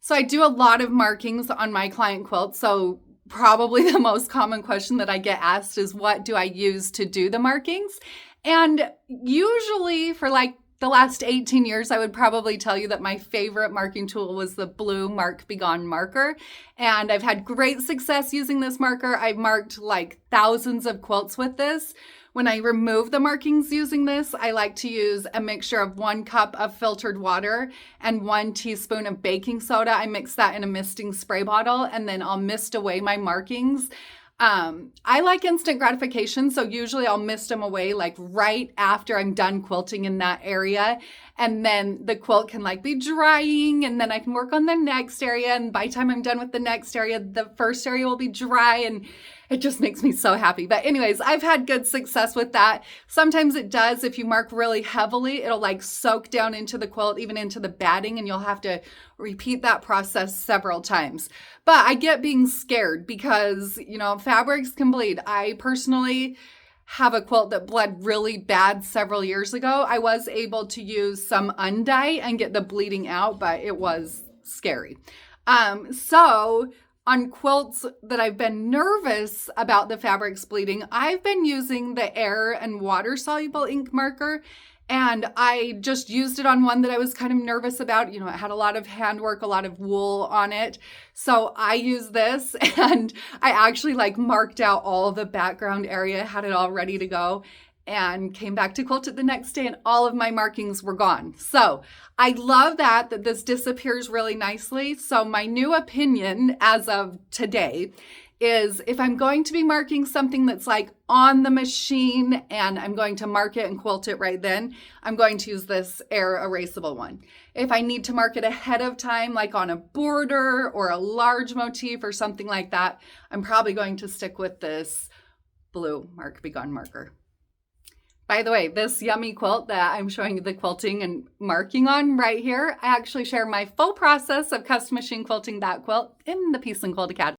So I do a lot of markings on my client quilts. So probably the most common question that I get asked is, what do I use to do the markings? And usually for like the last 18 years, I would probably tell you that my favorite marking tool was the blue Mark Be Gone marker. And I've had great success using this marker. I've marked like thousands of quilts with this. When I remove the markings using this, I like to use a mixture of 1 cup of filtered water and 1 teaspoon of baking soda. I mix that in a misting spray bottle, and then I'll mist away my markings. I like instant gratification, so usually I'll mist them away like right after I'm done quilting in that area, and then the quilt can like be drying, and then I can work on the next area, and by the time I'm done with the next area, the first area will be dry, and it just makes me so happy. But anyways, I've had good success with that. Sometimes it does, if you mark really heavily, it'll like soak down into the quilt, even into the batting, and you'll have to repeat that process several times. But I get being scared because, fabrics can bleed. I personally have a quilt that bled really bad several years ago. I was able to use some undye and get the bleeding out, but it was scary. So on quilts that I've been nervous about the fabrics bleeding, I've been using the air and water soluble ink marker. And I just used it on one that I was kind of nervous about. It had a lot of handwork, a lot of wool on it. So I used this, and I actually marked out all the background area, had it all ready to go, and came back to quilt it the next day, and all of my markings were gone. So I love that this disappears really nicely. So my new opinion as of today is, if I'm going to be marking something that's like on the machine and I'm going to mark it and quilt it right then, I'm going to use this air-erasable one. If I need to mark it ahead of time, like on a border or a large motif or something like that, I'm probably going to stick with this blue Mark Be Gone marker. By the way, this yummy quilt that I'm showing you the quilting and marking on right here, I actually share my full process of custom machine quilting that quilt in the Peace and Quilt Academy.